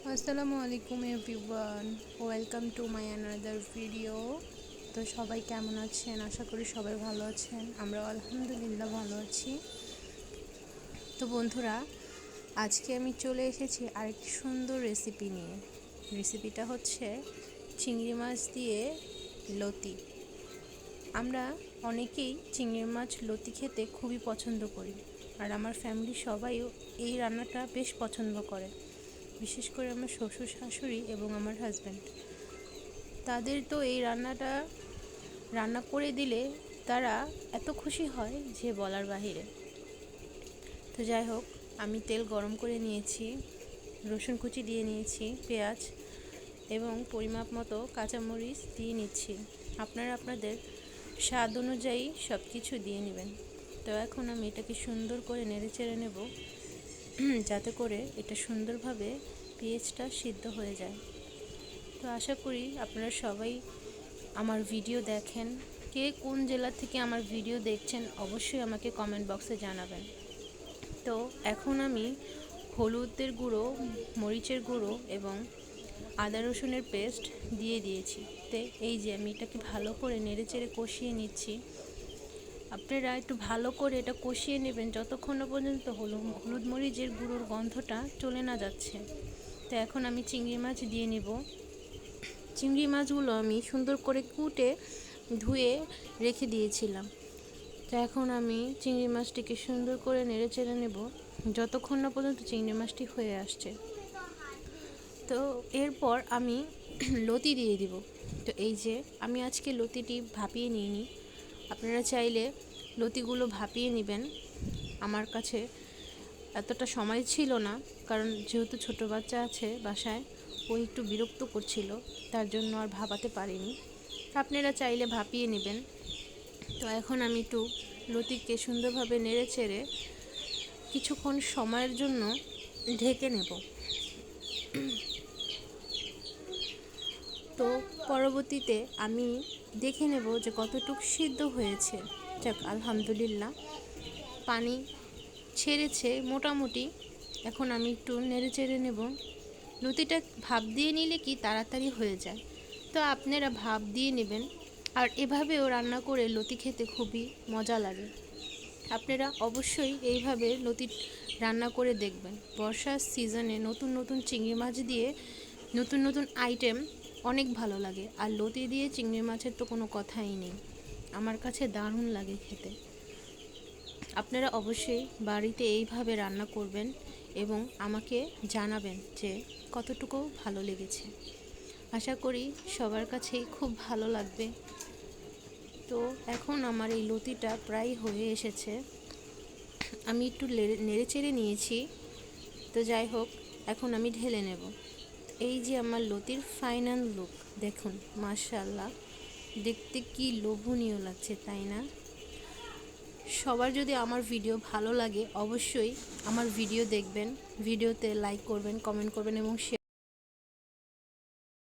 আসসালামু আলাইকুম everyone, welcome to my another video. তো সবাই কেমন আছেন? আশা করি সবাই ভালো আছেন। আমরা আলহামদুলিল্লাহ ভালো আছি। তো বন্ধুরা, আজকে আমি চলে এসেছি আরেকটি সুন্দর রেসিপি নিয়ে। রেসিপিটা হচ্ছে চিংড়ি মাছ দিয়ে লতি। আমরা অনেকেই চিংড়ি মাছ লতি খেতে খুবই পছন্দ করি, আর আমার ফ্যামিলির সবাইও এই রান্নাটা বেশ পছন্দ করে। বিশেষ করে আমার শ্বশুর শাশুড়ি এবং আমার হাজব্যান্ড, তাদের তো এই রান্নাটা রান্না করে দিলে তারা এত খুশি হয় যে বলার বাহিরে। তো যাই হোক, আমি তেল গরম করে নিয়েছি, রসুন কুচি দিয়ে নিয়েছি, পেঁয়াজ এবং পরিমাপ মতো কাঁচামরিচ দিয়ে নিচ্ছি। আপনারা আপনাদের স্বাদ অনুযায়ী সব কিছু দিয়ে নেবেন। তো এখন আমি এটাকে সুন্দর করে নেড়ে চেড়ে নেব, যাতে করে এটা সুন্দরভাবে পেঁয়াজটা সিদ্ধ হয়ে যায়। তো আশা করি আপনারা সবাই আমার ভিডিও দেখেন। কে কোন জেলা থেকে আমার ভিডিও দেখছেন অবশ্যই আমাকে কমেন্ট বক্সে জানাবেন। তো এখন আমি হলুদের গুঁড়ো, মরিচের গুঁড়ো এবং আদা রসুনের পেস্ট দিয়ে দিয়েছি। তো এই যে আমি এটাকে ভালো করে নেড়েচেড়ে কষিয়ে নিচ্ছি। আপনারা একটু ভালো করে এটা কষিয়ে নেবেন যতক্ষণ না পর্যন্ত হলুদ মরিচের গুঁড়োর গন্ধটা চলে না যাচ্ছে। তো এখন আমি চিংড়ি মাছ দিয়ে নিব। চিংড়ি মাছগুলো আমি সুন্দর করে কুটে ধুয়ে রেখে দিয়েছিলাম। তো এখন আমি চিংড়ি মাছটিকে সুন্দর করে নেড়ে চেড়ে নেব যতক্ষণ না পর্যন্ত চিংড়ি মাছটি হয়ে আসছে। তো এরপর আমি লতি দিয়ে দিব। তো এই যে আমি আজকে লতিটি ভাপিয়ে নিইনি, আপনারা চাইলে লতিগুলো ভাপিয়ে নেবেন। আমার কাছে এতটা সময় ছিল না, কারণ যেহেতু ছোট বাচ্চা আছে বাসায়, ও একটু বিরক্ত করছিল, তার জন্য আর ভাপাতে পারিনি। আপনারা চাইলে ভাপিয়ে নেবেন। তো এখন আমি একটু লতিকে সুন্দরভাবে নেড়ে চেড়ে কিছুক্ষণ সময়ের জন্য ঢেকে নেব। তো পরবর্তীতে আমি দেখে নেব যে কতটুকু সিদ্ধ হয়েছে। যাক, আলহামদুলিল্লাহ পানি ছেড়েছে মোটামুটি। এখন আমি একটু নেড়ে চেড়ে নেব। লতিটা ভাপ দিয়ে নিলে কি তাড়াতাড়ি হয়ে যায়, তো আপনারা ভাপ দিয়ে নেবেন। আর এভাবেও রান্না করে লতি খেতে খুবই মজা লাগে। আপনারা অবশ্যই এইভাবে লতি রান্না করে দেখবেন। বর্ষার সিজনে নতুন নতুন চিংড়ি মাছ দিয়ে নতুন নতুন আইটেম অনেক ভালো লাগে। আর লতি দিয়ে চিংড়ি মাছের তো কোনো কথাই নেই, আমার কাছে দারুণ লাগে খেতে। আপনারা অবশ্যই বাড়িতে এইভাবে রান্না করবেন এবং আমাকে জানাবেন যে কতটুকু ভালো লেগেছে। আশা করি সবার কাছেই খুব ভালো লাগবে। তো এখন আমার এই লতিটা প্রায় হয়ে এসেছে। আমি একটু নেড়ে চেড়ে নিয়েছি। তো যাই হোক, এখন আমি ঢেলে নেব। এই যে আমার লতির ফাইনাল লুক দেখুন, মাশাআল্লাহ, দেখতে কি লোভনীয় লাগছে, তাই না? সবার যদি আমার ভিডিও ভালো লাগে অবশ্যই আমার ভিডিও দেখবেন, ভিডিওতে লাইক করবেন, কমেন্ট করবেন এবং শেয়ার